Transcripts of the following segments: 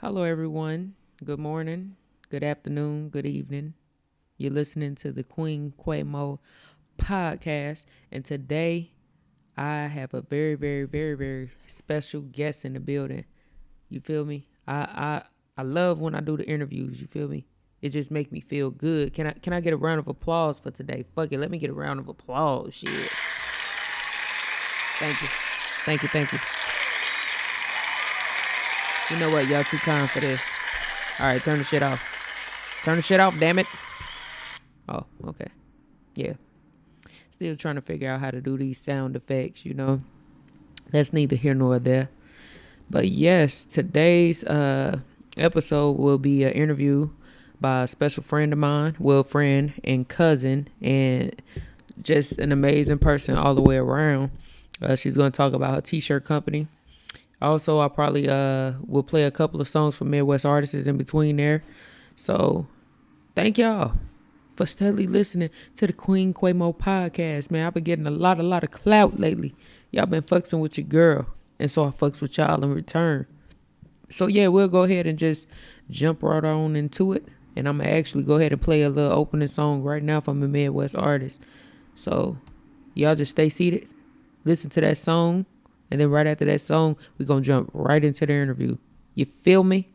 Hello, everyone. Good morning, good afternoon, good evening. You're listening to the Queen Quamo podcast, and today I have a very, very, very, very special guest in the building. You feel me? I love when I do the interviews. You feel me? It just make me feel good. Can I get a round of applause for today? Fuck it, let me get a round of applause. Shit. Thank you, thank you, thank you. You know what? Y'all too kind for this. All right, turn the shit off. Turn the shit off, damn it. Oh, okay. Yeah. Still trying to figure out how to do these sound effects, you know. That's neither here nor there. But yes, today's episode will be an interview by a special friend of mine, well, friend and cousin, and just an amazing person all the way around. She's going to talk about her t-shirt company. Also, I probably will play a couple of songs from Midwest artists in between there. So, thank y'all for steadily listening to the Queen Quamo podcast, man. I've been getting a lot of clout lately. Y'all been fucking with your girl, and so I fucks with y'all in return. So, yeah, we'll go ahead and just jump right on into it. And I'm going to actually go ahead and play a little opening song right now from a Midwest artist. So, y'all just stay seated, listen to that song. And then right after that song, we're going to jump right into the interview. You feel me?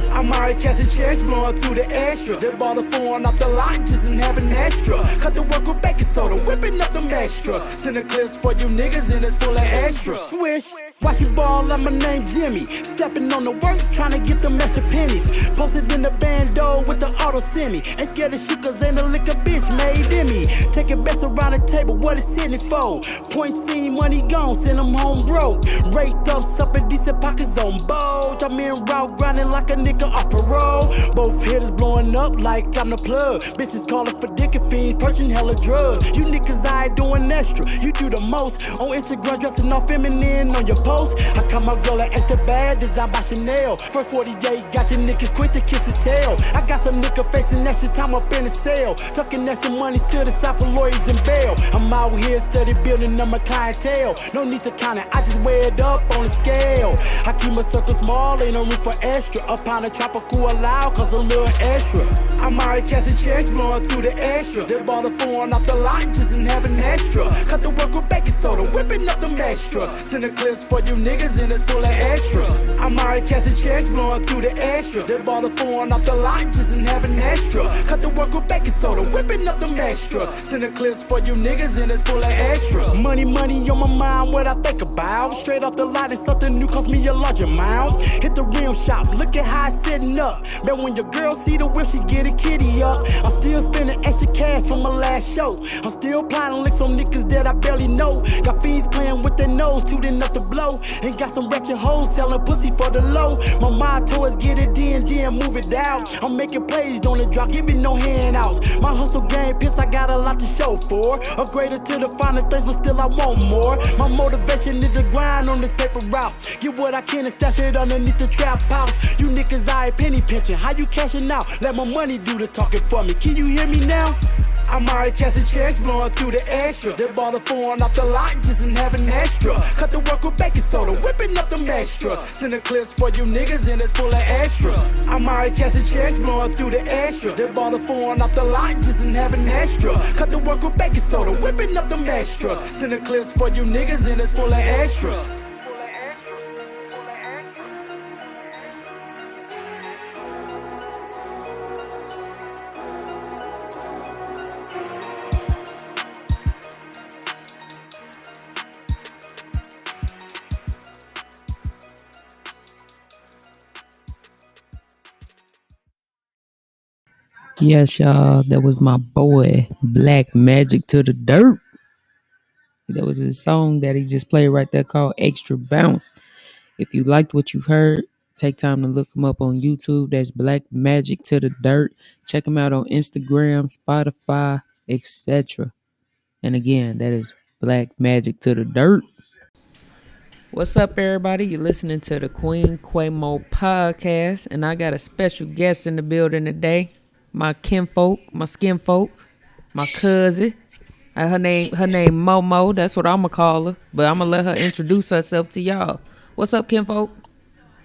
I'm already cashing checks, blowing through the extra. They bought a phone off the lot, just in having extra. Cut the work with baking soda, whipping up them extras. Sending clips for you niggas, and it's full of extra. Swish, watch me ball like my name Jimmy. Stepping on the work, trying to get them extra pennies. Posted in the bando with the auto semi. Ain't scared to shoot, cause ain't a lick a bitch made in me. Taking bets around the table, what it's hitting for? Point seen, money gone, send them home broke. Raked up, supping decent pockets on bulge. I'm in route grinding like a nigga off parole. Both hitters blowing up like I'm the plug. Bitches calling for dick and fiends, purchasing hella drugs. You niggas I ain't doing extra, you do the most. On Instagram dressing all feminine on your post. I call my girl an extra bad, designed by Chanel. First 48, got your niggas quick to kiss his tail. I got some nigga facing extra time up in the sale. Tucking extra money to the side for lawyers and bail. I'm out here steady building up my clientele. No need to count it, I just weigh it up on the scale. I keep my circle small, ain't no room for extra. Up on the tropical allowed, cause a little extra. I'm already cashing checks, blowing through the extra. They bought a phone off the lot, just in having extra. Cut the work with baking soda, whipping up them extras. Sending clips for you niggas, and it's full of extras. I'm already cashing checks, blowing through the extra. They bought a phone off the lot, just in having extra. Cut the work with baking soda, whipping up them extras. Sending clips for you niggas, and it's full of extras. Money on my mind, what I think about. Straight off the lot, and something new cost me a large amount. Hit the rim shop, look at how it's setting up. Bet when your girl see the whip, she get a kitty up. I'm still spending extra cash from my last show. I'm still plotting licks on niggas that I barely know. Got fiends playing with their nose, tooting up the blow. And got some wretched hoes selling pussy for the low. My motto is get it in, then move it down. I'm making plays, don't it drop, give me no handouts. My hustle game piss, I got a lot to show for. Upgraded to the finer things, but still I want more. My motivation is to grind on this paper route. Get what I can and stash it underneath the trap house. You niggas I ain't penny pinching, how you cashing out? Let my money do the talking for me, can you hear me now? I'm already cashing checks, blowing through the extra. They bought a phone off the lot, just in having extra. Cut the work with baking soda, whipping up them extras. Sending clips for you niggas, and it's full of extras. I'm already cashing checks, blowing through the extra. They bought a phone off the lot, just in having extra. Cut the work with baking soda, whipping up them extras. Sending clips for you niggas, and it's full of extras. Yes, y'all. That was my boy, Black Magic to the Dirt. That was his song that he just played right there called Extra Bounce. If you liked what you heard, take time to look him up on YouTube. That's Black Magic to the Dirt. Check him out on Instagram, Spotify, etc. And again, that is Black Magic to the Dirt. What's up, everybody? You're listening to the Queen Quamo podcast, and I got a special guest in the building today. my kinfolk, my skin folk, my cousin. Her name Momo. That's what I'ma call her. But I'ma let her introduce herself to y'all. What's up, kinfolk?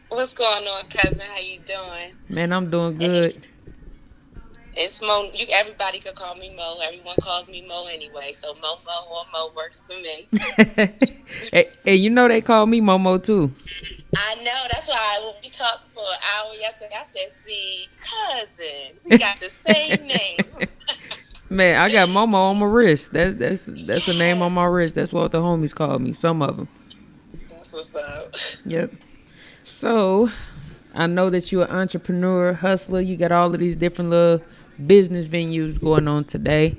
What's going on, cousin? How you doing? Man, I'm doing And it, good. it's Mo. You everybody could call me Mo. Everyone calls me Mo anyway. So Mo or Mo works for me. And you know they call me Momo too. I know. That's why when we talked for an hour yesterday, I said, "See, cousin, we got the same name." Man, I got Momo on my wrist. That's a name on Yes, my wrist. That's what the homies call me. Some of them. that's what's up. Yep. So I know that you're an entrepreneur, hustler. You got all of these different little business venues going on today.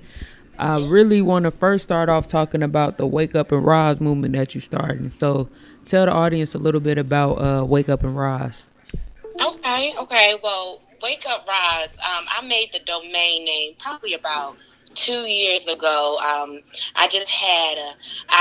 I hmm really want to first start off talking about the Wake Up and Rise movement that you started. So tell the audience a little bit about Wake Up and Rise. Okay. Well, Wake Up Rise. I made the domain name probably about 2 years ago. I just had a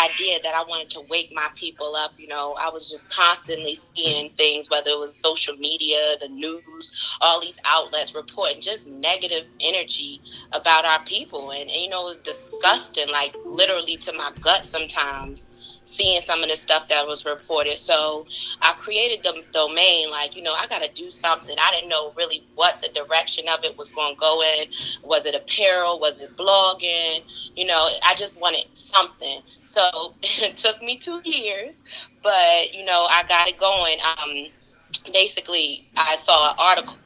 idea that I wanted to wake my people up. I was just constantly seeing things, whether it was social media, the news, all these outlets reporting just negative energy about our people, and it was disgusting, like literally to my gut sometimes. Seeing some of the stuff that was reported. So I created the domain, like, I got to do something. I didn't know really what the direction of it was going to go in. Was it apparel? Was it blogging? I just wanted something. So it took me 2 years, but, I got it going. Basically, I saw an article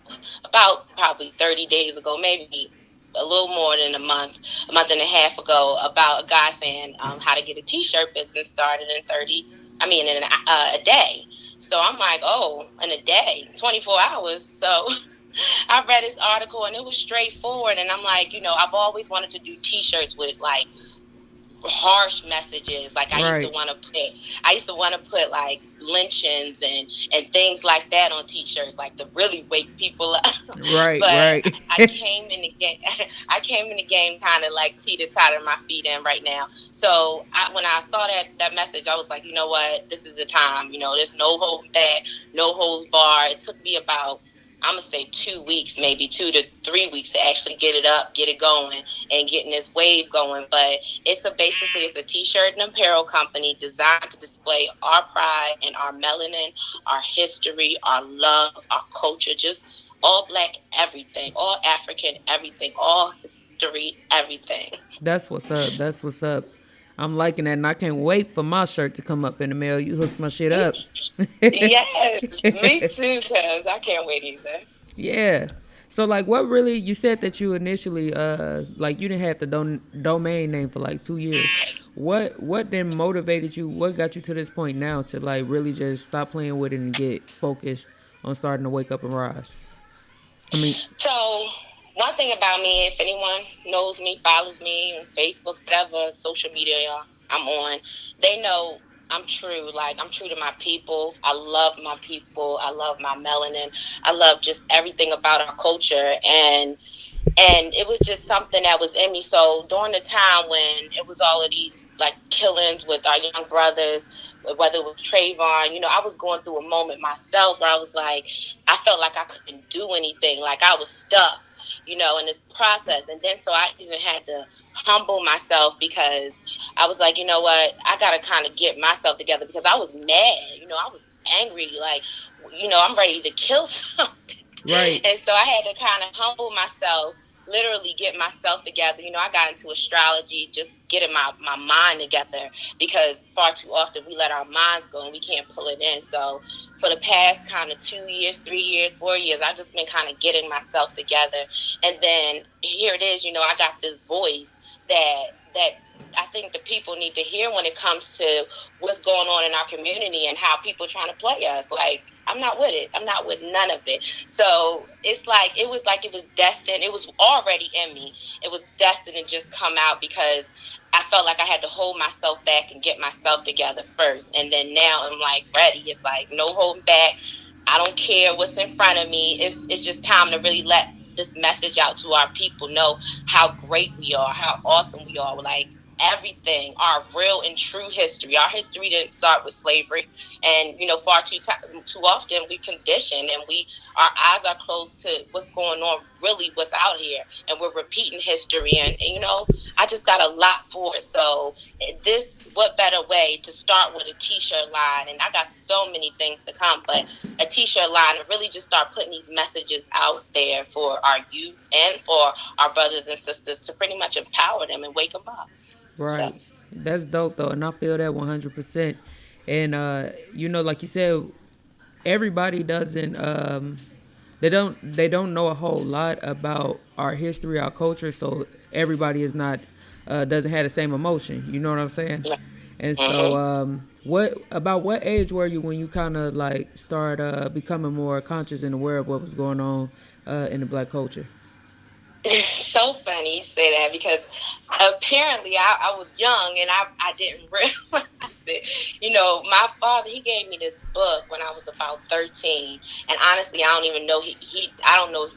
about probably 30 days ago, maybe a little more than a month and a half ago, about a guy saying how to get a t-shirt business started in 30, I mean, in a day. So I'm like, oh, in a day, 24 hours. So I read his article and it was straightforward. And I'm like, I've always wanted to do t-shirts with like harsh messages. Like Right, I used to want to put like lynchings and things like that on t-shirts, like to really wake people up. right, But right. I came in the game. I came in the game kind of like teeter totter my feet in right now. So when I saw that message, I was like, you know what, this is the time. There's no holding back, no holds bar. It took me about, I'm gonna say 2 weeks, maybe 2 to 3 weeks to actually get it up, get it going, and getting this wave going. But it's a t-shirt and apparel company designed to display our pride and our melanin, our history, our love, our culture, just all black everything, all African everything, all history everything. That's what's up. That's what's up. I'm liking that, and I can't wait for my shirt to come up in the mail. You hooked my shit up. Yes, me too, cuz I can't wait either. Yeah. So like, what really? You said that you initially like you didn't have the domain name for like 2 years. What then motivated you? What got you to this point now to like really just stop playing with it and get focused on starting to wake up and rise? I mean, So, one thing about me, if anyone knows me, follows me on Facebook, whatever social media I'm on, they know I'm true. Like, I'm true to my people. I love my people. I love my melanin. I love just everything about our culture. And it was just something that was in me. So during the time when it was all of these like killings with our young brothers, whether it was Trayvon, I was going through a moment myself where I was like, I felt like I couldn't do anything, like I was stuck, in this process. And then so I even had to humble myself because I was like, you know what, I got to kind of get myself together because I was mad, I was angry, like, I'm ready to kill something. right. And so I had to kind of humble myself, literally get myself together. I got into astrology, just getting my mind together because far too often we let our minds go and we can't pull it in. So for the past kind of 2 years, 3 years, 4 years, I've just been kind of getting myself together. And then here it is, I got this voice that I think the people need to hear when it comes to what's going on in our community and how people trying to play us. Like, I'm not with it. I'm not with none of it. So it was destined. It was already in me. It was destined to just come out because I felt like I had to hold myself back and get myself together first. And then now I'm like ready. It's like no holding back. I don't care what's in front of me. It's just time to really let this message out to our people know how great we are, how awesome we are. Like, everything, our real and true history. Our history didn't start with slavery, and far too often we condition, and our eyes are closed to what's going on, really what's out here, and we're repeating history. And I just got a lot for it. So this, what better way to start with a t-shirt line? And I got so many things to come, but a t-shirt line, and really just start putting these messages out there for our youth and for our brothers and sisters to pretty much empower them and wake them up. So. Right. That's dope though, and I feel that 100%. And like you said, everybody doesn't they don't know a whole lot about our history, our culture, so everybody is not doesn't have the same emotion. You know what I'm saying? And so what age were you when you kind of like start becoming more conscious and aware of what was going on in the black culture? It's so funny you say that, because apparently I was young and I didn't realize it. My father, he gave me this book when I was about 13, and honestly, I don't even know I don't know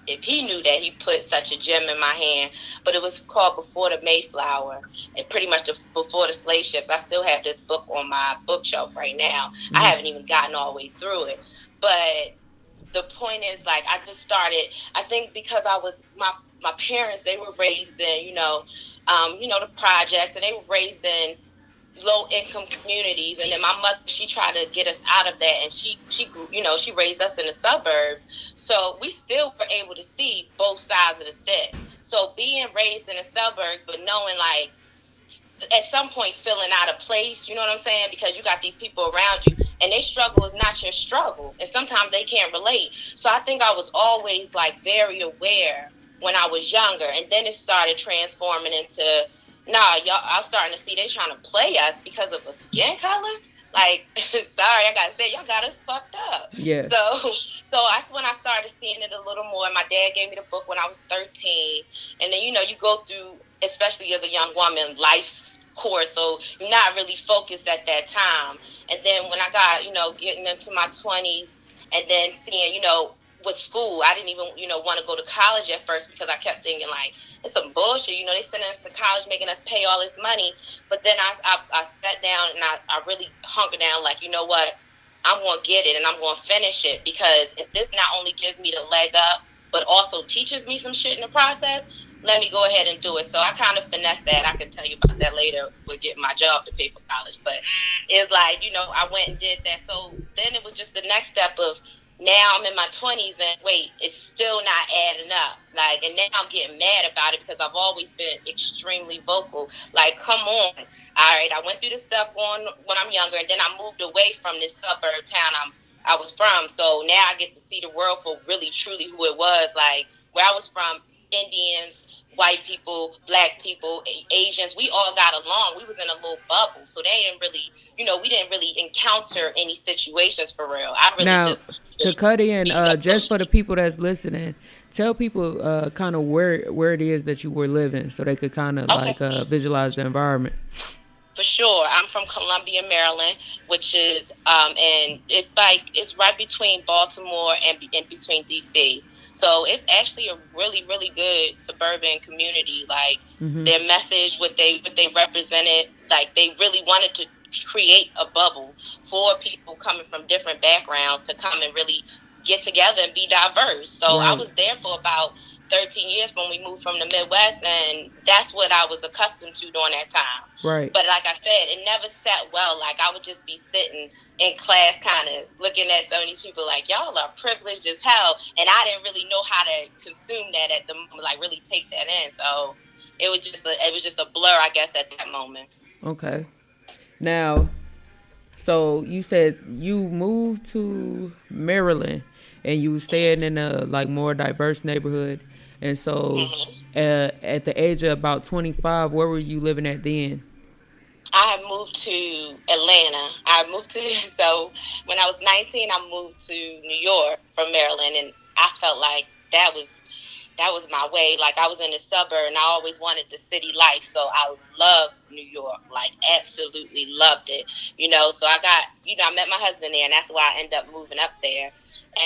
if he knew that he put such a gem in my hand, but it was called Before the Mayflower, and pretty much before the slave ships. I still have this book on my bookshelf right now. I haven't even gotten all the way through it, but the point is, like, I just started, I think because I was, my parents, they were raised in, the projects, and they were raised in low income communities. And then my mother, she tried to get us out of that, and she grew, she raised us in the suburbs. So we still were able to see both sides of the stick. So being raised in the suburbs, but knowing, like, at some points feeling out of place, you know what I'm saying? Because you got these people around you, and their struggle is not your struggle, and sometimes they can't relate. So I think I was always, like, very aware when I was younger, and then it started transforming into, y'all, I was starting to see they trying to play us because of a skin color. Like, sorry, I gotta say, y'all got us fucked up. Yeah. So that's when I started seeing it a little more. My dad gave me the book when I was 13, and then you go through, especially as a young woman, life's course, so you're not really focused at that time. And then when I got, getting into my 20s, and then seeing, with school, I didn't even, want to go to college at first, because I kept thinking, like, it's some bullshit. They sending us to college, making us pay all this money. But then I sat down, and I really hunkered down, like, you know what? I'm going to get it, and I'm going to finish it, because if this not only gives me the leg up, but also teaches me some shit in the process, let me go ahead and do it. So I kind of finessed that. I can tell you about that later with getting my job to pay for college. But it's like, I went and did that. So then it was just the next step of, now I'm in my 20s, and wait, it's still not adding up. Like, and now I'm getting mad about it, because I've always been extremely vocal. Like, come on. All right, I went through this stuff when I'm younger, and then I moved away from this suburb town I was from. So now I get to see the world for really, truly who it was. Like, where I was from, Indians, white people, black people, Asians, we all got along. We was in a little bubble. So they didn't really, we didn't really encounter any situations for real. I really Now, just... to cut in, just for the people that's listening, tell people kind of where it is that you were living, so they could kind of visualize the environment. For sure. I'm from Columbia, Maryland, which is, and it's right between Baltimore and in between DC. So it's actually a really, really good suburban community. Like, their message, what they represented, like, they really wanted to create a bubble for people coming from different backgrounds to come and really get together and be diverse. So right. I was there for about 13 years when we moved from the Midwest, and that's what I was accustomed to during that time. Right. But like I said, it never sat well. Like, I would just be sitting in class kind of looking at some of these people like, y'all are privileged as hell, and I didn't really know how to consume that at the moment, like really take that in. So it was just a blur, I guess, at that moment. Okay. Now, so you said you moved to Maryland, and you staying in a like more diverse neighborhood. And so at the age of about 25, where were you living at then? I had moved to Atlanta. So when I was 19, I moved to New York from Maryland, and I felt like that was my way. Like, I was in the suburb, and I always wanted the city life. So I loved New York, like, absolutely loved it. So I got, I met my husband there, and that's why I ended up moving up there.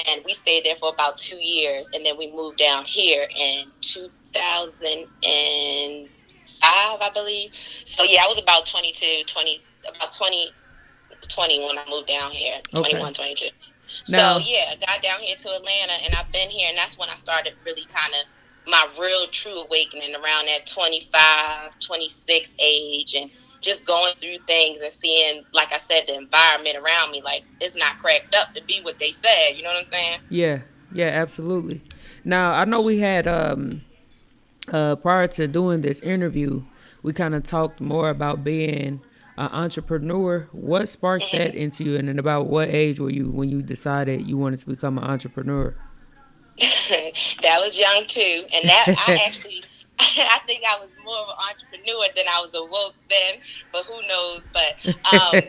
And we stayed there for about 2 years, and then we moved down here in 2005, I believe. So yeah, I was about 22, 20, about 20 when I moved down here, Okay. 21, 22. So Now, yeah, I got down here to Atlanta, and I've been here, and that's when I started really kind of my real true awakening around that 25, 26 age, and just going through things and seeing, like I said, the environment around me, like it's not cracked up to be what they said. You know what I'm saying? yeah, yeah, absolutely. Now, I know we had prior to doing this interview, we kind of talked more about being an entrepreneur. What sparked that Mm-hmm. into you, and then about what age were you when you decided you wanted to become an entrepreneur? That was young too, and that I actually, I think I was more of an entrepreneur than I was awoke then, but who knows? But I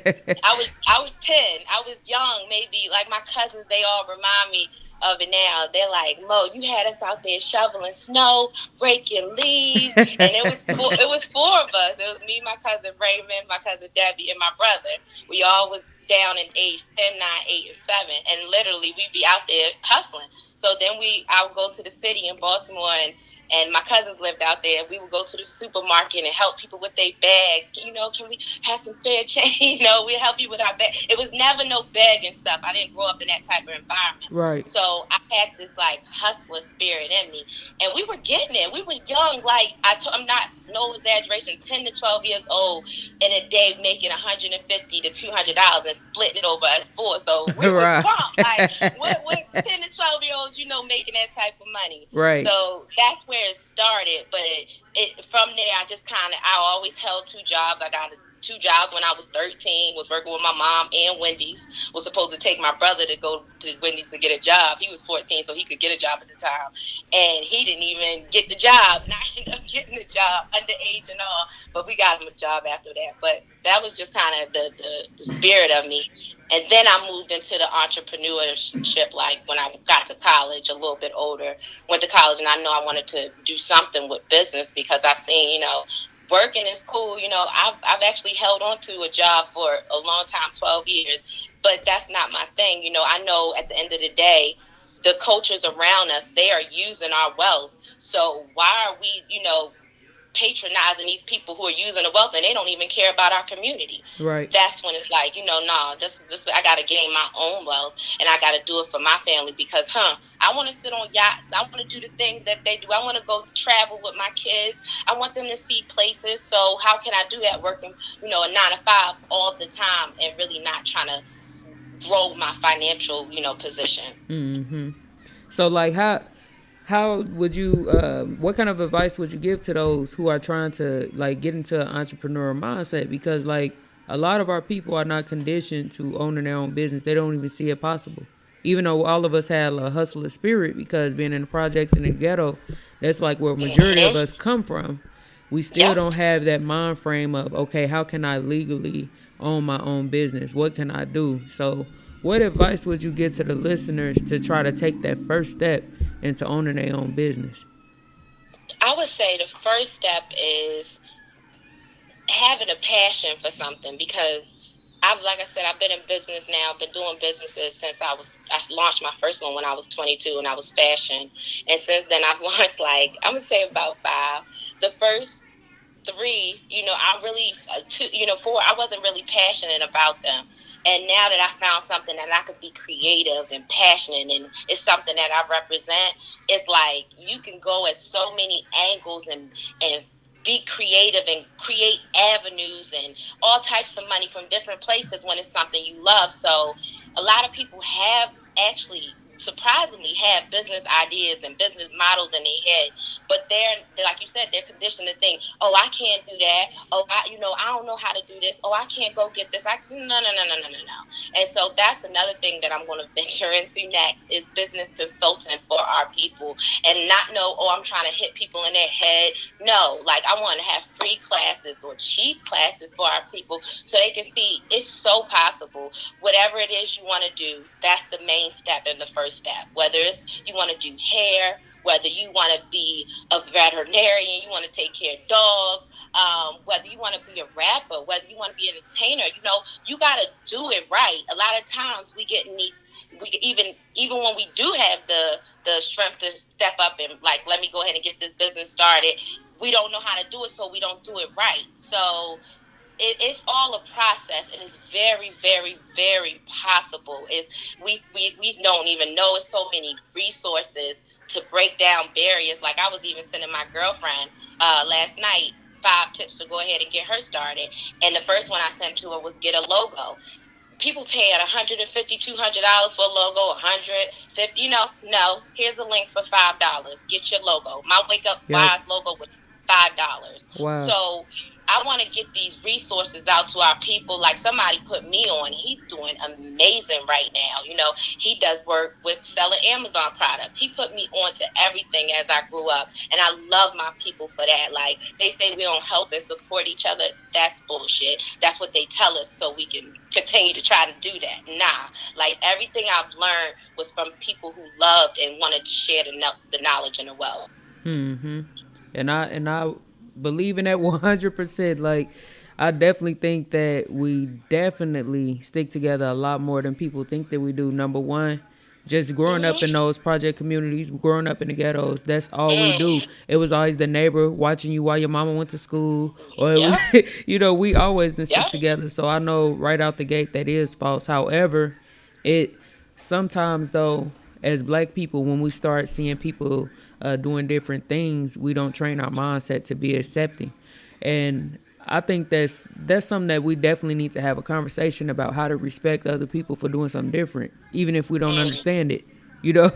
was 10. I was young, maybe like my cousins. They all remind me of it now. They're like, Mo, you had us out there shoveling snow, raking leaves, and it was four of us. It was me, my cousin Raymond, my cousin Debbie, and my brother. We all was down in age 10, 9, 8, and 7, and literally we'd be out there hustling. So then I would go to the city in Baltimore, and my cousins lived out there. We would go to the supermarket and help people with their bags. Can we have some fair change? We help you with our bag. It was never no begging stuff. I didn't grow up in that type of environment. Right. So I had this like hustler spirit in me, and we were getting it. We were young, like I'm not no exaggeration, 10 to 12 years old, in a day making $150 to $200 and splitting it over us four. So we was Right. pumped. Like what 10 to 12-year-olds, making that type of money. Right. So that's where it started. But it from there, I always held two jobs. I got two jobs when I was 13, was working with my mom and Wendy's. Was supposed to take my brother to go to Wendy's to get a job. He was 14, so he could get a job at the time. And he didn't even get the job. And I ended up getting the job, underage and all. But we got him a job after that. But that was just kind of the spirit of me. And then I moved into the entrepreneurship, like when I got to college, a little bit older. Went to college, and I know I wanted to do something with business because I seen, working is cool. I've actually held on to a job for a long time, 12 years, but that's not my thing. I know at the end of the day, the cultures around us, they are using our wealth. So why are we, patronizing these people who are using the wealth and they don't even care about our community? Right. That's when it's like, nah, this I gotta gain my own wealth, and I gotta do it for my family because I want to sit on yachts. I want to do the things that they do. I want to go travel with my kids. I want them to see places. So how can I do that working, a 9 to 5 all the time and really not trying to grow my financial, position? Mm-hmm. So, like, how would you? What kind of advice would you give to those who are trying to like get into an entrepreneur mindset? Because like a lot of our people are not conditioned to owning their own business. They don't even see it possible. Even though all of us have a hustler spirit, because being in the projects and in the ghetto, that's like where majority of us come from. We still don't have that mind frame of, okay, how can I legally own my own business? What can I do? So what advice would you give to the listeners to try to take that first step into owning their own business? I would say the first step is having a passion for something, because like I said, I've been in business now. I've been doing businesses since I launched my first one when I was 22, and I was fashion. And since then I've launched I'm going to say about 5. The first 3, I really, 4, I wasn't really passionate about them. And now that I found something that I could be creative and passionate, and it's something that I represent, it's like you can go at so many angles and be creative and create avenues and all types of money from different places when it's something you love. So a lot of people have actually surprisingly have business ideas and business models in their head, but they're, like you said, they're conditioned to think, oh, I can't do that. Oh, I don't know how to do this. Oh, I can't go get this. No. And so that's another thing that I'm going to venture into next is business consulting for our people, and not know, oh, I'm trying to hit people in their head. No, like I want to have free classes or cheap classes for our people so they can see it's so possible. Whatever it is you want to do, that's the main step in the first step. Whether it's you want to do hair, whether you want to be a veterinarian, you want to take care of dogs, whether you want to be a rapper, whether you want to be an entertainer, you got to do it right. A lot of times we get in these, even when we do have the strength to step up and like, let me go ahead and get this business started, we don't know how to do it, so we don't do it right. So it's all a process, and it's very, very, very possible. We don't even know. It's so many resources to break down barriers. Like, I was even sending my girlfriend last night 5 tips to go ahead and get her started. And the first one I sent to her was get a logo. People paying $150, $200 for a logo, $150. No. Here's a link for $5. Get your logo. My Wake Up Yep. Wise logo was $5. Wow. So I want to get these resources out to our people. Like, somebody put me on. He's doing amazing right now. He does work with selling Amazon products. He put me on to everything as I grew up. And I love my people for that. Like, they say we don't help and support each other. That's bullshit. That's what they tell us so we can continue to try to do that. Nah. Like, everything I've learned was from people who loved and wanted to share the knowledge and the wealth. Mm-hmm. And I believe in that 100%. Like, I definitely think that we definitely stick together a lot more than people think that we do. Number one, just growing up in those project communities, growing up in the ghettos, that's all we do. It was always the neighbor watching you while your mama went to school, or it was, we always didn't stick together. So I know right out the gate that is false. However, it sometimes though, as black people, when we start seeing people doing different things, we don't train our mindset to be accepting. And I think that's something that we definitely need to have a conversation about, how to respect other people for doing something different, even if we don't understand it, you know?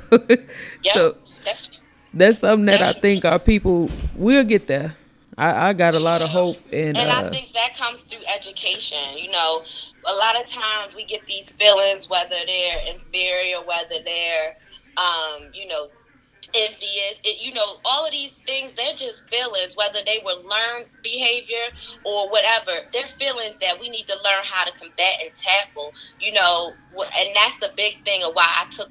So Definitely. that's something that I think our people will get there. I got a lot of hope. And I think that comes through education. A lot of times we get these feelings, whether they're inferior, whether they're, envious, all of these things, they're just feelings, whether they were learned behavior or whatever. They're feelings that we need to learn how to combat and tackle, and that's the big thing of why I took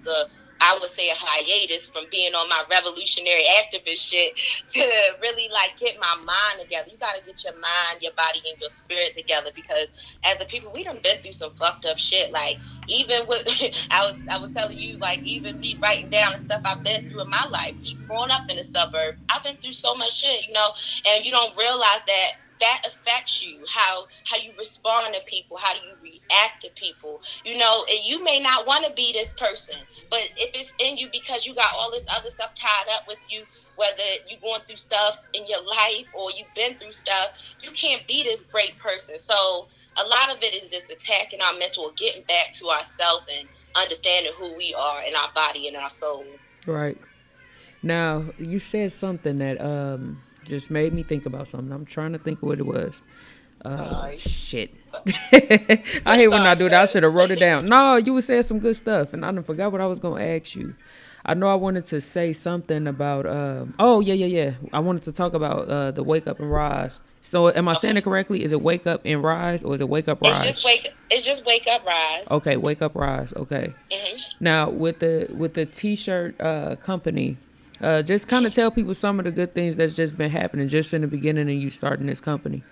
I would say a hiatus from being on my revolutionary activist shit to really like get my mind together. You got to get your mind, your body, and your spirit together, because as a people, we done been through some fucked up shit. Like, even with I was telling you, like, even me writing down the stuff I've been through in my life, even growing up in the suburb, I've been through so much shit, and you don't realize that affects you, how you respond to people, how do you react to people, and you may not want to be this person, but if it's in you because you got all this other stuff tied up with you, whether you're going through stuff in your life or you've been through stuff, you can't be this great person. So a lot of it is just attacking our mental, getting back to ourselves and understanding who we are in our body and our soul. right now, you said something that just made me think about something. I'm trying to think of what it was. Shit. I hate when I do that. I should have wrote it down. No, you were saying some good stuff, and I done forgot what I was gonna ask you. I know I wanted to say something about. Yeah. I wanted to talk about the Wake Up and Rise. So, am I saying it correctly? Is it Wake Up and Rise, or is it Wake Up Rise? It's just Wake Up Rise. Okay, Wake Up Rise. Okay. Mm-hmm. Now, with the T-shirt company. Just kind of tell people some of the good things that's just been happening just in the beginning of you starting this company.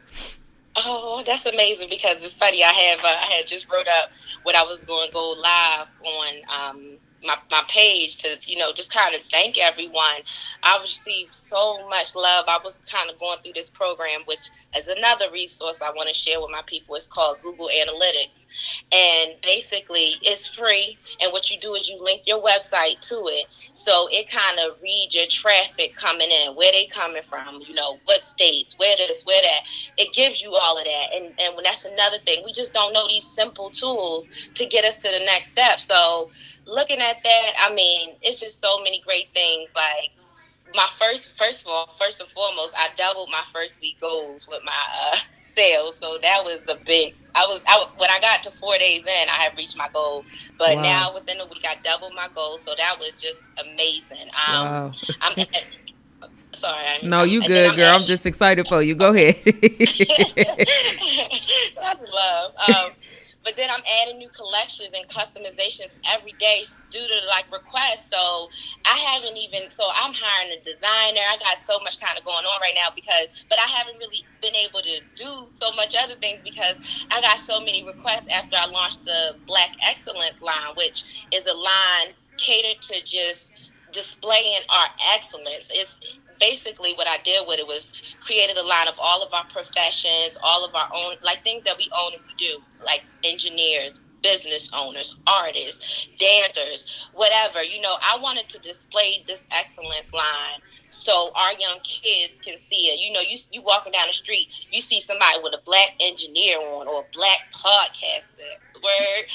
Oh, that's amazing, because it's funny. I had just wrote up what I was going to go live on my page to, just kind of thank everyone. I received so much love. I was kind of going through this program, which is another resource I want to share with my people. It's called Google Analytics. And basically, it's free. And what you do is you link your website to it. So it kind of reads your traffic coming in, where they coming from, what states, where this, where that. It gives you all of that. And when that's another thing, we just don't know these simple tools to get us to the next step. So looking at that, I mean, it's just so many great things. Like, my first and foremost, I doubled my first week goals with my sales. So that was a big. When I got to 4 days in, I had reached my goal. But Wow. Now within a week, I doubled my goal. So that was just amazing. Wow. I'm sorry. No, you good, girl. I'm just excited for you. Go ahead. That's love. But then I'm adding new collections and customizations every day due to like requests. So I'm hiring a designer. I got so much kind of going on right now but I haven't really been able to do so much other things because I got so many requests after I launched the Black Excellence line, which is a line catered to just displaying our excellence. basically what I did with it was created a line of all of our professions, all of our own, like things that we own and we do, like engineers, business owners, artists, dancers, whatever. I wanted to display this excellence line so our young kids can see it. You walking down the street, you see somebody with a black engineer on or a black podcaster. Word,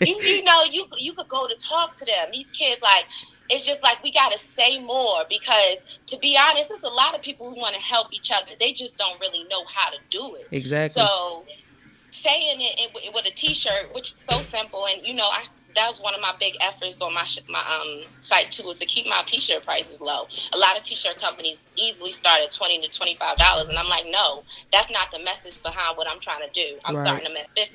you could go to talk to them. These kids, like, it's just like we got to say more, because to be honest, there's a lot of people who want to help each other. They just don't really know how to do it. Exactly. So saying it with a T-shirt, which is so simple, and that was one of my big efforts on my site too, was to keep my T-shirt prices low. A lot of T-shirt companies easily start at $20 to $25, and I'm like, no, that's not the message behind what I'm trying to do. I'm starting them at $15,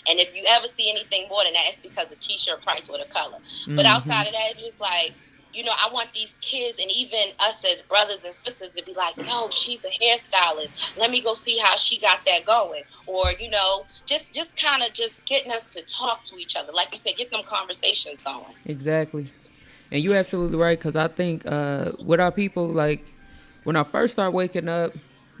and if you ever see anything more than that, it's because the T-shirt price with a color. But outside of that, it's just like, I want these kids and even us as brothers and sisters to be like, yo, she's a hairstylist. Let me go see how she got that going. Or, just kind of just getting us to talk to each other. Like you said, get them conversations going. Exactly. And you're absolutely right, because I think with our people, like when I first started waking up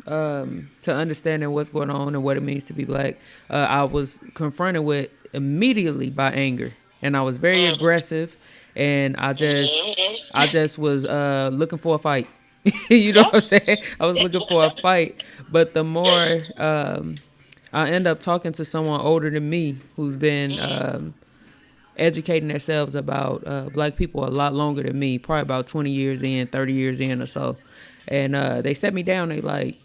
to understanding what's going on and what it means to be black, I was confronted with immediately by anger. And I was very aggressive. And I just was looking for a fight. You know what I'm saying? I was looking for a fight. But the more I end up talking to someone older than me who's been educating themselves about black people a lot longer than me, probably about 20 years in, 30 years in or so. And they set me down. They like,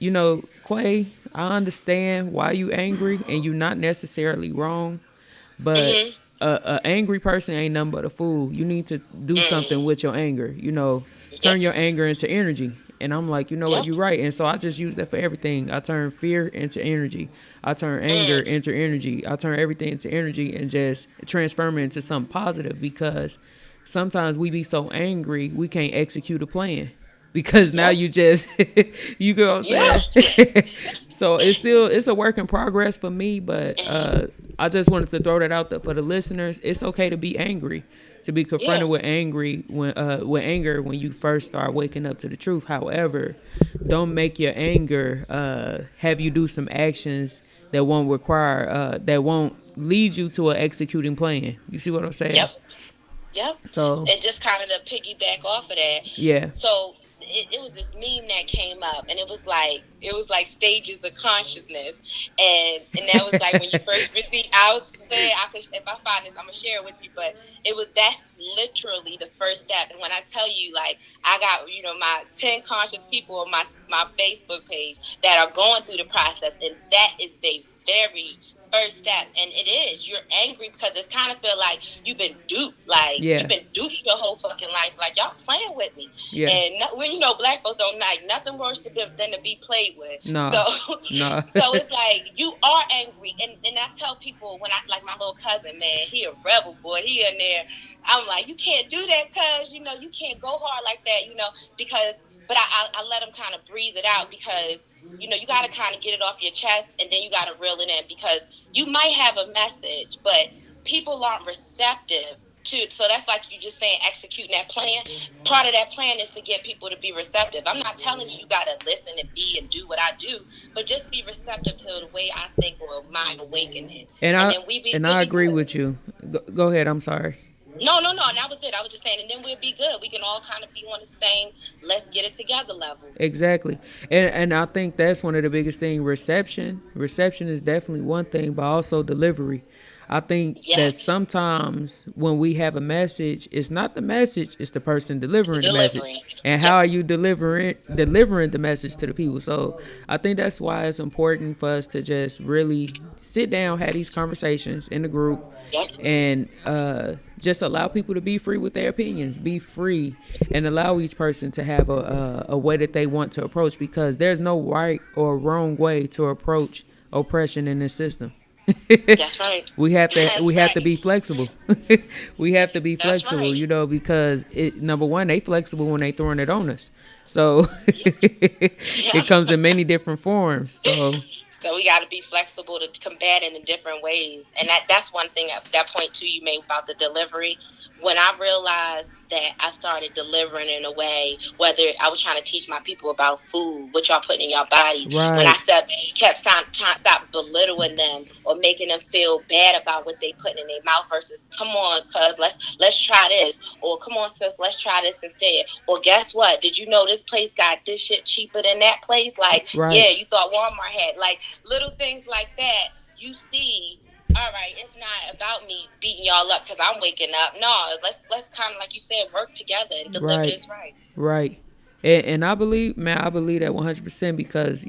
Quay, I understand why you angry and you're not necessarily wrong. But a angry person ain't nothing but a fool. You need to do something with your anger. Turn your anger into energy. And I'm like, what, you're right. And so I just use that for everything. I turn fear into energy. I turn anger into energy. I turn everything into energy and just transform it into something positive, because sometimes we be so angry we can't execute a plan. Because now you just, you know what I'm saying? So it's a work in progress for me, but I just wanted to throw that out there for the listeners. It's okay to be angry, to be confronted with anger when you first start waking up to the truth. However, don't make your anger have you do some actions that won't lead you to an executing plan. You see what I'm saying? Yep. So, and just kind of to piggyback off of that. Yeah. So it was this meme that came up, and it was like stages of consciousness, and that was like when you first received. I swear, if I find this, I'm gonna share it with you. But that's literally the first step. And when I tell you, like, I got my 10 conscious people on my Facebook page that are going through the process, and that is the very first step. And it is, you're angry because it kind of feel like you've been duped, you've been duped your whole fucking life, like y'all playing with me. And when black folks don't like nothing worse than to be played with. So it's like you are angry, and I tell people, when I, like, my little cousin, man, he a rebel boy, he in there, I'm like, you can't do that, cuz you can't go hard like that, because but I let him kind of breathe it out, because you got to kind of get it off your chest, and then you got to reel it in, because you might have a message, but people aren't receptive to. So that's like you just saying, executing that plan. Part of that plan is to get people to be receptive. I'm not telling you got to listen and be and do what I do, but just be receptive to the way I think, or my awakening. And I agree with you. Go ahead. I'm sorry. No, and that was it. I was just saying, and then we'll be good. We can all kind of be on the same let's get it together level. Exactly. And I think that's one of the biggest things. Reception is definitely one thing, but also delivery. I think that sometimes when we have a message, it's not the message, it's the person delivering the message. And how are you delivering the message to the people? So I think that's why it's important for us to just really sit down, have these conversations in the group, and just allow people to be free with their opinions, be free, and allow each person to have a way that they want to approach, because there's no right or wrong way to approach oppression in this system. That's right. We have to be flexible. We have to be flexible, because number one, they flexible when they throwing it on us. So it comes in many different forms. So we got to be flexible to combat it in different ways. And that's one thing, that point too you made about the delivery. When I realized that I started delivering in a way, whether I was trying to teach my people about food, what y'all putting in your bodies, when I Right. kept trying to stop belittling them or making them feel bad about what they putting in their mouth versus, come on, cuz let's try this, or come on, sis, let's try this instead, or guess what? Did you know this place got this shit cheaper than that place? Like, Right. yeah, you thought Walmart had, like, little things like that. You see, all right, it's not about me beating y'all up because I'm waking up. No, let's kind of, like you said, work together and deliver Right. this right. Right. And I believe, man, I believe that 100% because,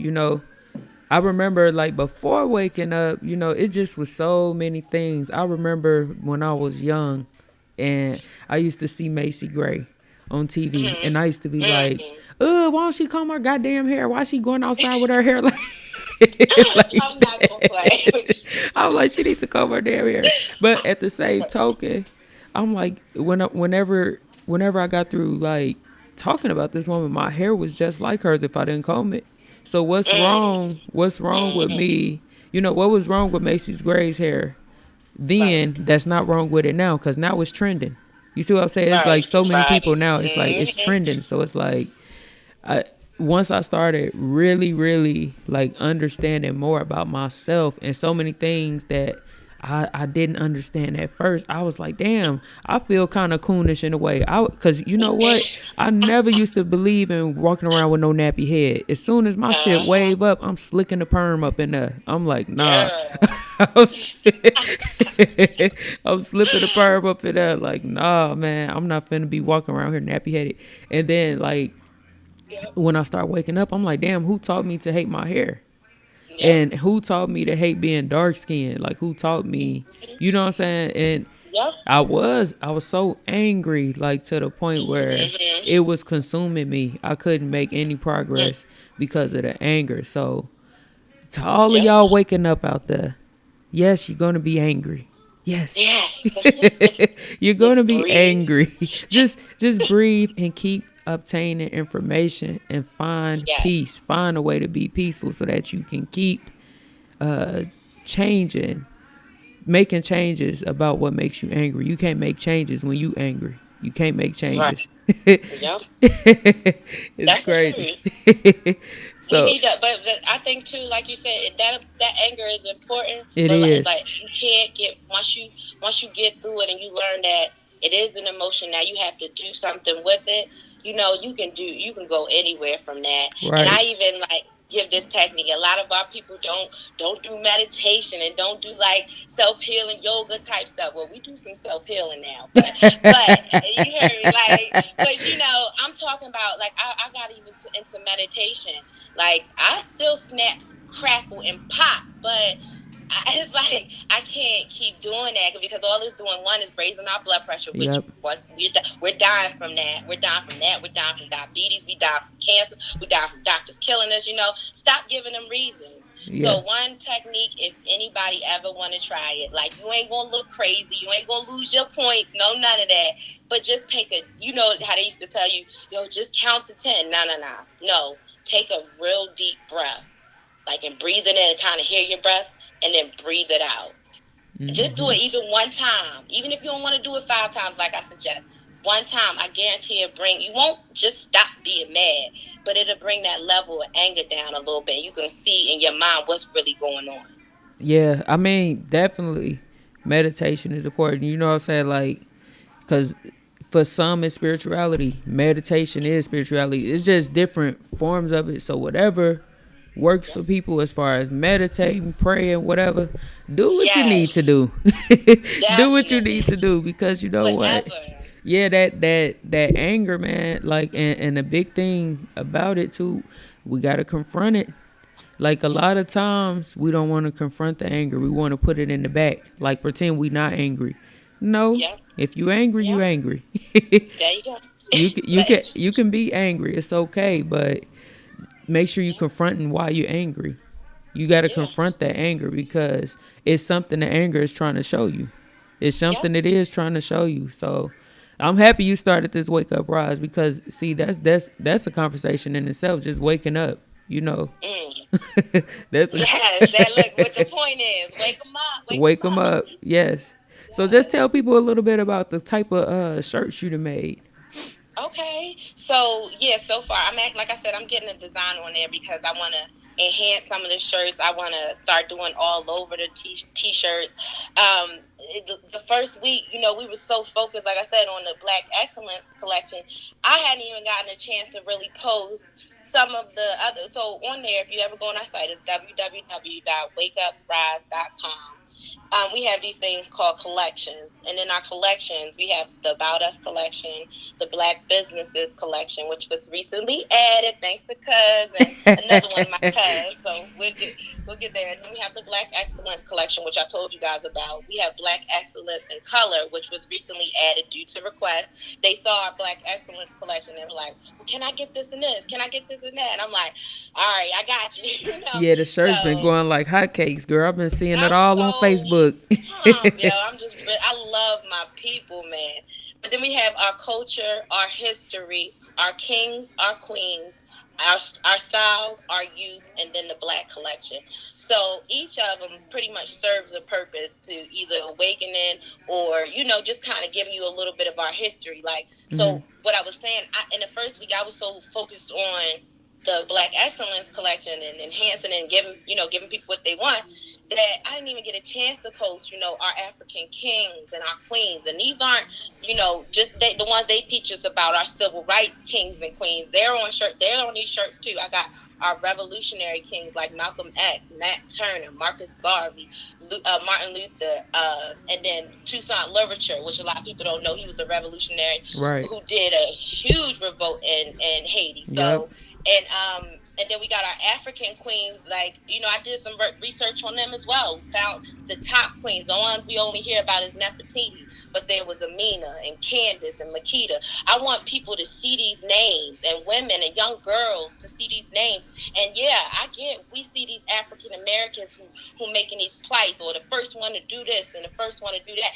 I remember like before waking up, it just was so many things. I remember when I was young and I used to see Macy Gray on TV and I used to be like, why don't she comb her goddamn hair? Why she going outside with her hair like, I'm not gonna play. I'm like, she needs to comb her damn hair. But at the same token, I'm like, whenever I got through like talking about this woman, my hair was just like hers if I didn't comb it. So what's wrong? What's wrong with me? What was wrong with Macy's Gray's hair then? That's not wrong with it now because now it's trending. You see what I'm saying? It's like so many people now. It's like it's trending. So it's like, once I started really, really like understanding more about myself and so many things that I didn't understand at first, I was like, damn, I feel kind of coonish in a way. Because you know what? I never used to believe in walking around with no nappy head. As soon as my shit wave up, I'm slicking the perm up in there. I'm like, nah. I'm slipping the perm up in there. Like, nah, man, I'm not finna be walking around here nappy headed. And then like, when I start waking up, I'm like, damn, who taught me to hate my hair? Yeah. And who taught me to hate being dark skinned? Like, who taught me, you know what I'm saying? And I was so angry, like to the point where it was consuming me. I couldn't make any progress because of the anger. So to all of y'all waking up out there, yes, you're going to be angry. Yes. You're going to be angry. Just breathe and keep obtaining information and find peace. Find a way to be peaceful so that you can keep making changes about what makes you angry. You can't make changes when you angry. You can't make changes. It's That's crazy. So we need that, but I think too, like you said, that anger is important. It is. Like you can't get once you get through it and you learn that it is an emotion. Now you have to do something with it. You can go anywhere from that. Right. And I even like give this technique. A lot of our people don't do meditation and don't do like self-healing yoga type stuff. Well, we do some self-healing now, but you heard me, like, but I'm talking about like I got even into meditation. Like I still snap, crackle, and pop, but it's like I can't keep doing that because all it's doing, one, is raising our blood pressure, which we're dying from that. We're dying from that. We're dying from diabetes. We die from cancer. We die from doctors killing us. Stop giving them reasons. Yeah. So one technique, if anybody ever want to try it, like you ain't gonna look crazy, you ain't gonna lose your points, no, none of that. But just take how they used to tell you, just count to 10. No, take a real deep breath, like, and breathe it in and kind of hear your breath. And then breathe it out. Mm-hmm. Just do it even one time. Even if you don't want to do it 5 times, like I suggest. One time, I guarantee you won't just stop being mad, but it'll bring that level of anger down a little bit. You can see in your mind what's really going on. Yeah, I mean, definitely meditation is important. You know what I'm saying? Like, because for some it's spirituality. Meditation is spirituality. It's just different forms of it. So whatever works for people as far as meditating, praying, whatever, do what you need to do. Do what you need to do, because you know what? Yeah, that anger, man, like, and the big thing about it too, we got to confront it. Like a lot of times we don't want to confront the anger. We want to put it in the back, like pretend we not angry. No, if you angry, you angry. There you go. You can be angry. It's okay, but make sure you're confronting why you're angry. You got to confront that anger, because it's something the anger is trying to show you. It's something it is trying to show you. So I'm happy you started this Wake Up Rise, because see, that's a conversation in itself. Just waking up, That's look what the point is. Wake them up. Wake them up. Yes. So just tell people a little bit about the type of shirts you done made. Okay. So yeah, so far like I said, I'm getting a design on there because I want to enhance some of the shirts. I want to start doing all over the t-shirts. The first week, we were so focused, like I said, on the Black Excellence collection. I hadn't even gotten a chance to really post some of the other. So on there, if you ever go on our site, it's www.wakeuprise.com. We have these things called collections, and in our collections, we have the About Us collection, the Black Businesses collection, which was recently added thanks to Cuz, and another one, my Cuz. So we'll get there. And then we have the Black Excellence collection, which I told you guys about. We have Black Excellence in Color, which was recently added due to request. They saw our Black Excellence collection and were like, well, "Can I get this and this? Can I get this and that?" And I'm like, "All right, I got you." Yeah, the shirt's been So going like hotcakes, girl. I've been seeing it I'm all on so Facebook. pumped, yo. I love my people, man. But then we have our culture, our history, our kings, our queens, our style, our youth, and then the Black collection. So each of them pretty much serves a purpose to either awakening or, just kind of giving you a little bit of our history. Like, Hmm. so what I was saying, in the first week, I was so focused on the Black Excellence collection and enhancing and giving people what they want, that I didn't even get a chance to post, our African kings and our queens. And these aren't, just the ones they teach us about, our civil rights kings and queens. They're on these shirts too. I got our revolutionary kings like Malcolm X, Nat Turner, Marcus Garvey, Martin Luther, and then Toussaint Louverture, which a lot of people don't know. He was a revolutionary Right. who did a huge revolt in Haiti. Yep. So, and then we got our African queens. Like, I did some research on them as well. Found the top queens. The ones we only hear about is Nefertiti, but there was Amina and Candace and Makita. I want people to see these names, and women and young girls to see these names. And yeah, we see these African Americans who making these plights, or the first one to do this and the first one to do that.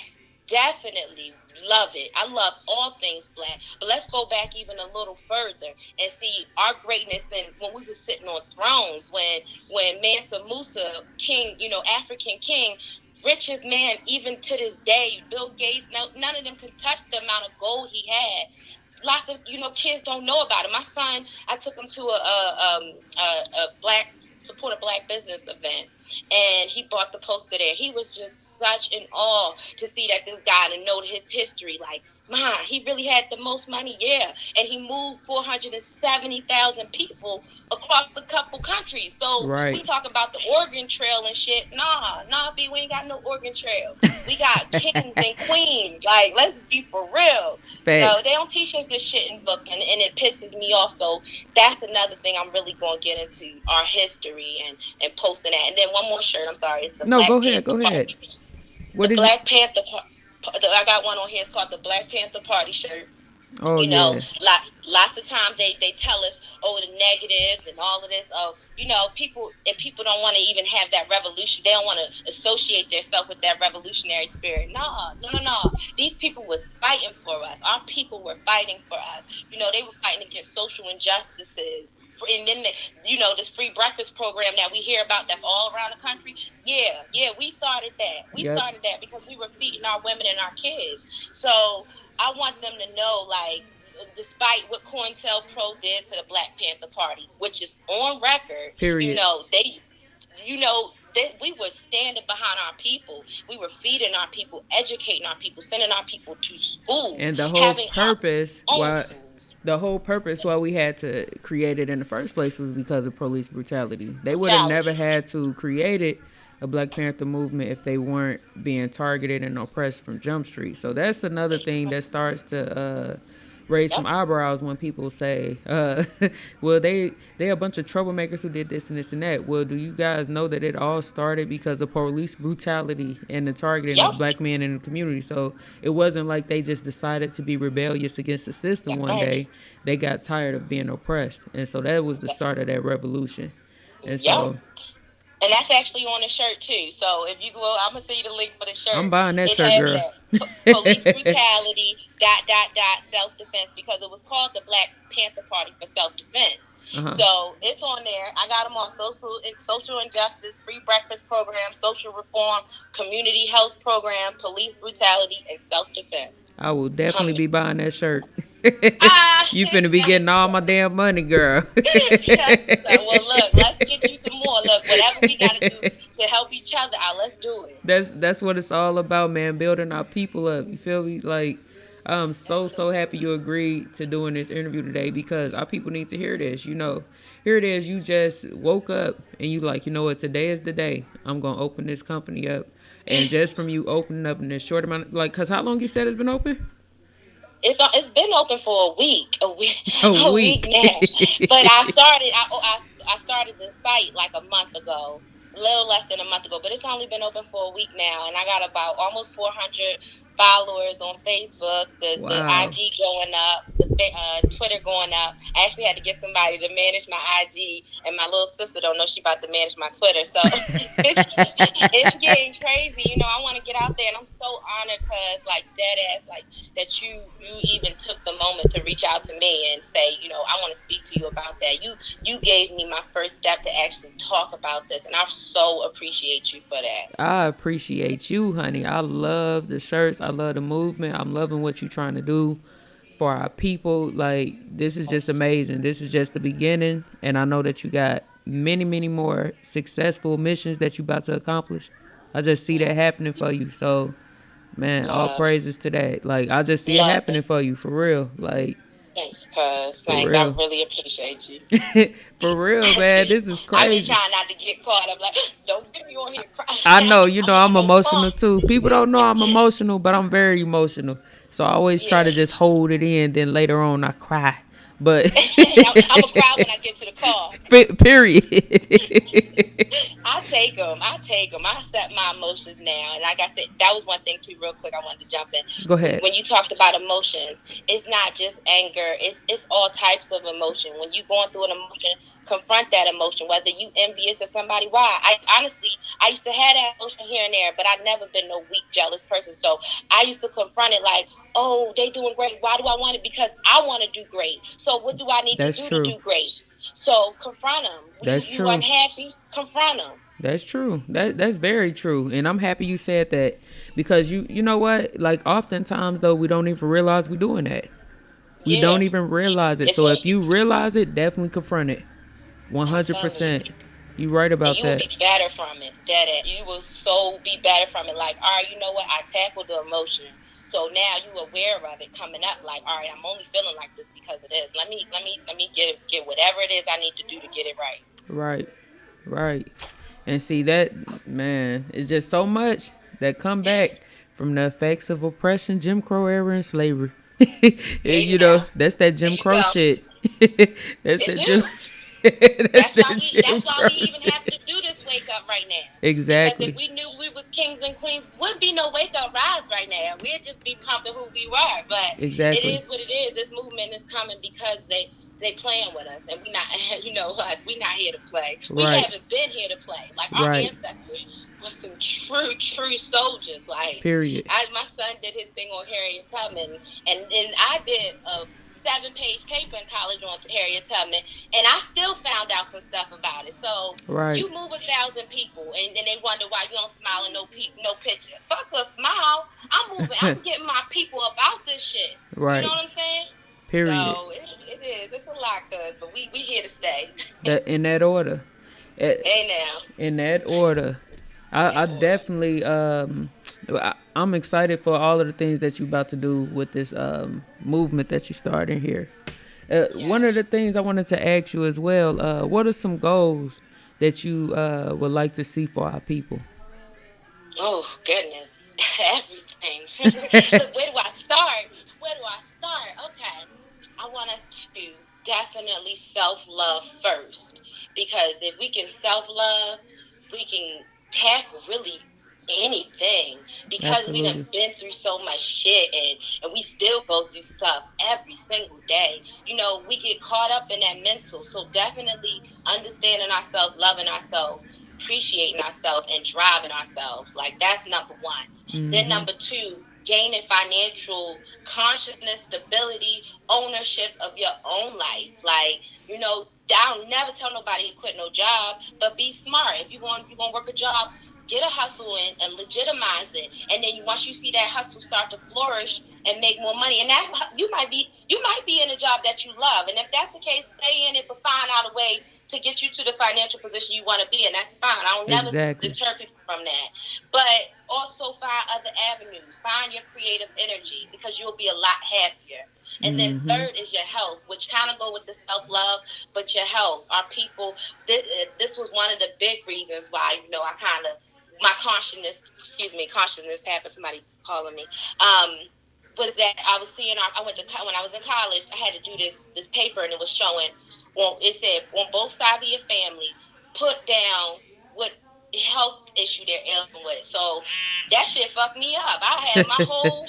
Definitely love it. I love all things Black. But let's go back even a little further and see our greatness. And when we were sitting on thrones, when Mansa Musa, king, African king, richest man even to this day, Bill Gates, none of them can touch the amount of gold he had. Lots of kids don't know about it. My son, I took him to a black support a Black business event, and he bought the poster there. He was just such in awe to see that this guy, to know his history. Like, man, he really had the most money, yeah, and he moved 470,000 people across a couple countries. So we Right. talking about the Oregon Trail and shit. Nah, B, we ain't got no Oregon Trail. We got kings and queens. Like, let's be for real. Facts. They don't teach us this shit in book, and it pisses me off. So that's another thing I'm really going to get into, our history and posting that. And then one more shirt, I'm sorry, it's the No, go Black ahead. Panther Go ahead. Party. The What is it? Black Panther I got one on here, it's called the Black Panther Party shirt. Oh yeah. Lots of times they tell us, oh, the negatives and all of this. Oh, people don't want to even have that revolution. They don't want to associate themselves with that revolutionary spirit. No. These people was fighting for us. Our people were fighting for us. They were fighting against social injustices. And then this free breakfast program that we hear about, that's all around the country. Yeah, we started that. We Yep. started that because we were feeding our women and our kids. So I want them to know, like, despite what COINTELPRO did to the Black Panther Party, which is on record, Period. we were standing behind our people. We were feeding our people, educating our people, sending our people to school, And the whole having our purpose own why schools. the whole purpose why we had to create it in the first place was because of police brutality. They would have never Brutality. had to create it, a Black Panther movement, if they weren't being targeted and oppressed from Jump Street. So that's another thing that starts to raise some Yep. eyebrows when people say, well, they a bunch of troublemakers who did this and this and that. Well, do you guys know that it all started because of police brutality and the targeting Yep. of Black men in the community? So it wasn't like they just decided to be rebellious against the system one Yep. day. They got tired of being oppressed. And so that was the start of that revolution. And Yep. so And that's actually on the shirt too. So if you go, I'm gonna send you the link for the I'm shirt. buying that It shirt, has girl. that police brutality self defense, because it was called the Black Panther Party for self defense. Uh-huh. So it's on there. I got them on social injustice, free breakfast program, social reform, community health program, police brutality, and self defense. I will definitely be buying that shirt. You finna be getting all my damn money, girl. Yes, well, look, let's get you some more. Look, whatever we got to do to help each other out, let's do it. That's what it's all about, man. Building our people up. You feel me? Like, I'm so Absolutely. happy you agreed to doing this interview today because our people need to hear this. Here it is. You just woke up and you like, you know what? Today is the day. I'm gonna open this company up, and just from you opening up in this short amount, like, cause how long you said it's been open? It's been open for a week, A a week week. now. But I started the site like a month ago, a little less than a month ago. But it's only been open for a week now, and I got about almost 400 followers on Facebook. The Wow. IG going up, the Twitter going up. I actually had to get somebody to manage my IG, and my little sister don't know she about to manage my Twitter. So it's getting crazy. I want to get out there, and I'm so honored because like dead ass like that you even took the moment to reach out to me and say, I want to speak to you about that. You gave me my first step to actually talk about this, and I so appreciate you for that. I appreciate you, honey. I love the shirts. I love the movement. I'm loving what you're trying to do for our people. Like, this is just amazing. This is just the beginning. And I know that you got many, many more successful missions that you about to accomplish. I just see that happening for you. So, man, all Love, praises to that. Like, I just see it love happening it. for you, for real. Like, Thanks, cuz. for Thanks. I real. really appreciate you. For real, man. This is I be crazy. trying not to get caught up. Like, don't get me on here crying. I know, I'm I'm having emotional fun. too. People don't know I'm emotional, but I'm very emotional. So I always try Yeah. to just hold it in. Then later on, I cry. But I'm gonna cry when I get to the car. period. I take them. I take them. I set my emotions now. And like I said, that was one thing too. Real quick, I wanted to jump in. Go ahead. When you talked about emotions, it's not just anger. It's all types of emotion. When you're going through an emotion, confront that emotion. Whether you envious of somebody, why? I used to have that emotion here and there, but I never been no weak, jealous person. So I used to confront it like, oh, they doing great. Why do I want it? Because I want to do great. So what do I need to That's do to true. do great? So confront them. You That's you true. unhappy? Confront them. That's true. That's very true. And I'm happy you said that because you know what? Like oftentimes though, we don't even realize we're doing that. We Yeah. don't even realize it. It's So a, if you realize it, definitely confront it. I'm telling you. 100%. You right And about you will that. be better from it. You will so be better from it. Like, all right, you know what? I tackled the emotion. So now you aware of it coming up. Like, all right, I'm only feeling like this because of this. Let me get whatever it is I need to do to get it right. Right. Right. And see that, man, it's just so much that come back from the effects of oppression, Jim Crow era, and slavery. There you go. That's that There Jim you Crow go. shit. That's It that Jim. do. That's That's why that we. Jim That's why we Crow even have shit. to do this wake up right now. Because if Exactly. we knew we was kings and queens, would be no wake up rise right now. We'd just be pumping who we were. But it Exactly. is what it is. This movement is coming because they playing with us, and we not. Us. We not here to play. We Right. haven't been here to play. Like our Right. ancestors was some true soldiers. Like Period. my son did his thing on Harriet Tubman, and I did a 7-page paper in college on Harriet Tubman, and I still found out some stuff about it. So Right. you move 1,000 people, and then they wonder why you don't smile and no picture. Fuck a smile. I'm moving. I'm getting my people about this shit. You know Right. what I'm saying? Period. So it is. It's a lot, cuz, but we here to stay. That in that order. Eh, Hey now. In that order. I definitely I'm excited for all of the things that you about to do with this movement that you started here. One of the things I wanted to ask you as well, what are some goals that you would like to see for our people? Oh goodness, everything. Look, where do I start? Where do I start? Okay, I want us to definitely self-love first, because if we can self-love, we can tackle really anything, because we done Absolutely. been through so much shit, and we still go through stuff every single day. We get caught up in that mental. So definitely understanding ourselves, loving ourselves, appreciating ourselves, and driving ourselves. Like, that's number one. Then Hmm. number two, gaining financial consciousness, stability, ownership of your own life. Like, I'll never tell nobody to quit no job, but be smart. If you're going to work a job, get a hustle in and legitimize it. And then once you see that hustle start to flourish and make more money, and that you might be in a job that you love. And if that's the case, stay in it, but find out a way to get you to the financial position you want to be in. That's fine. I will never deter people from that. But also find other avenues. Find your creative energy, because you'll be a lot happier. And then third is your health, which kind of go with the self-love, but your health. Our people, this was one of the big reasons why, I kind of, my consciousness happened, somebody calling me, was that I was seeing, when I was in college, I had to do this paper, and it was showing, it said, on both sides of your family, put down what health issue they're ailing with. So that shit fucked me up. I had my whole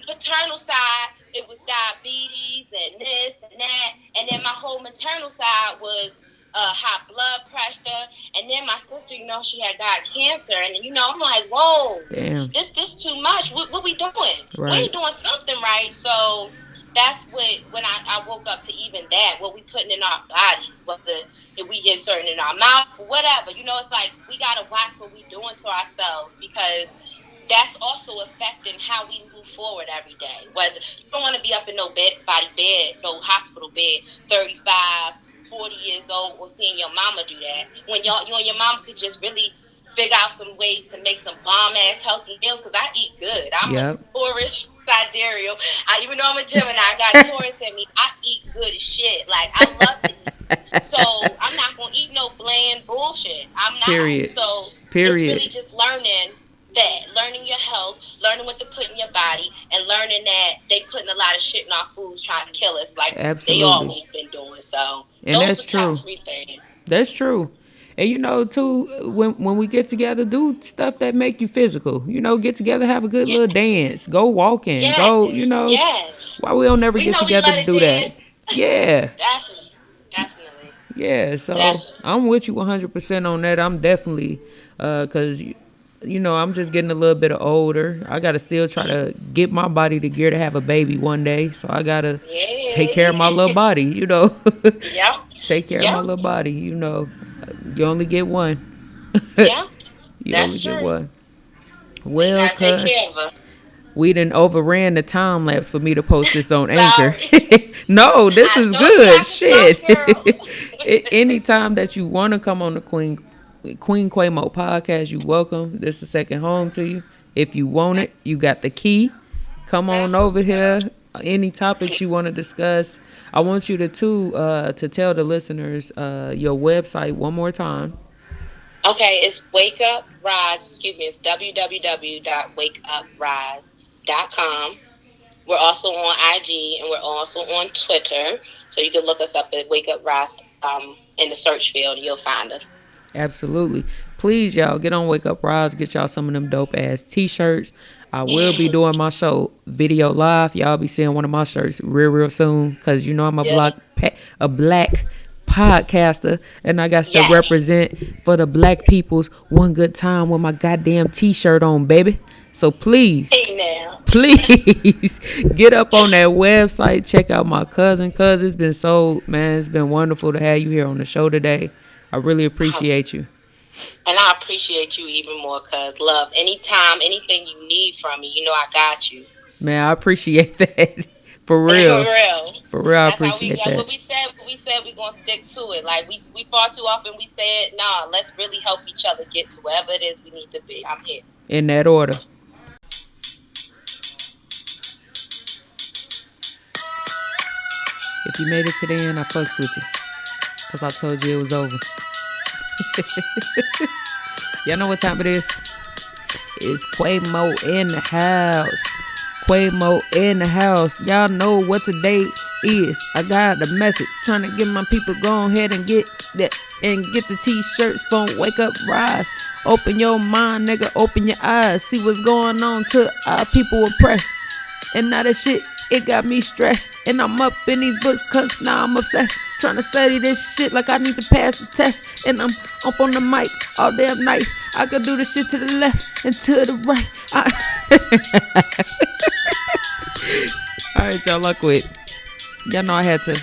paternal side, it was diabetes and this and that, and then my whole maternal side was high blood pressure, and then my sister, she had got cancer, and I'm like, whoa, damn, this too much. What we doing? Right. We ain't doing something right. So that's when I woke up to even that, what we putting in our bodies, if we inserting in our mouth, whatever. It's like we gotta watch what we doing to ourselves, because that's also affecting how we move forward every day. Whether you don't want to be up in no hospital bed, 35, 40 years old, or seeing your mama do that, when you and your mama could just really figure out some way to make some bomb-ass healthy meals, because I eat good. I'm a Taurus sidereal. Even though I'm a Gemini, I got Taurus in me. I eat good as shit. Like, I love to eat. So I'm not going to eat no bland bullshit. I'm not. Period. So Period. It's really just learning your health, learning what to put in your body, and learning that they putting a lot of shit in our foods trying to kill us, like Absolutely. They always been doing. So and those that's are true. Top 3 things. That's true. And too, when we get together, do stuff that make you physical. Get together, have a good little dance, go walking, go. Why we don't never get together to do that? Yeah. Definitely. Yeah. So I'm with you 100% on that. I'm definitely, cause I'm just getting a little bit older. I gotta still try to get my body to gear to have a baby one day. So I gotta take care of my little body. Yep. Take care of my little body. You only get one. Yeah. You only get one. Well, cuz we done overran the time lapse for me to post this on Anchor. No, this is good shit. Anytime that you want to come on the Queen Quaymo podcast, you welcome. This is second home to you. If you want it, you got the key. Come on over here. Any topics you want to discuss. I want you to tell the listeners your website one more time. Okay, it's Wakeuprise. It's www.wakeuprise.com. We're also on IG, and we're also on Twitter. So you can look us up at Wakeuprise in the search field, and you'll find us. Absolutely. Please, y'all, get on Wakeuprise. Get y'all some of them dope-ass T-shirts. I will be doing my show video live. Y'all be seeing one of my shirts real soon, because I'm a black podcaster, and I got to represent for the black peoples one good time with my goddamn T-shirt on, baby. So please get up on that website. Check out my cousin, cuz it's been wonderful to have you here on the show today. I really appreciate you. And I appreciate you even more, cuz love. Anytime, anything you need from me, I got you. Man, I appreciate that. For real. For real, I appreciate that. What we said we're going to stick to it. Like, we far too often we said, nah, let's really help each other get to wherever it is we need to be. I'm here. In that order. If you made it to the end, I fucks with you. Because I told you it was over. Y'all know what time it is? It's Quaymo in the house. Quaymo in the house. Y'all know what today is. I got a message trying to get my people go ahead and get that and get the T-shirts from Wakeuprise. Open your mind, nigga. Open your eyes. See what's going on till our people oppressed. And now that shit, it got me stressed. And I'm up in these books cause now I'm obsessed. Trying to study this shit like I need to pass the test. And I'm up on the mic all damn night. I could do the shit to the left and to the right. Alright, y'all, I quit. Y'all know I had to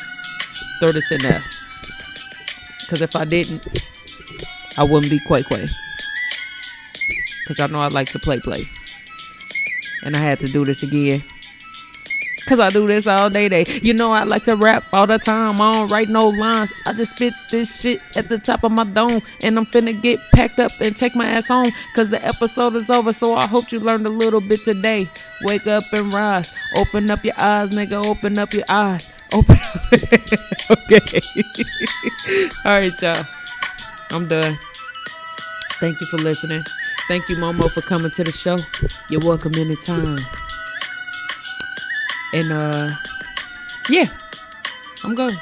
throw this in there. Because if I didn't, I wouldn't be Quay. Because y'all know I like to play. And I had to do this again. Because I do this all day. You know I like to rap all the time. I don't write no lines. I just spit this shit at the top of my dome. And I'm finna get packed up and take my ass home. Because the episode is over. So I hope you learned a little bit today. Wake up and rise. Open up your eyes, nigga. Open up your eyes. Open up. Okay. All right, y'all. I'm done. Thank you for listening. Thank you, Momo, for coming to the show. You're welcome anytime. And yeah, I'm going.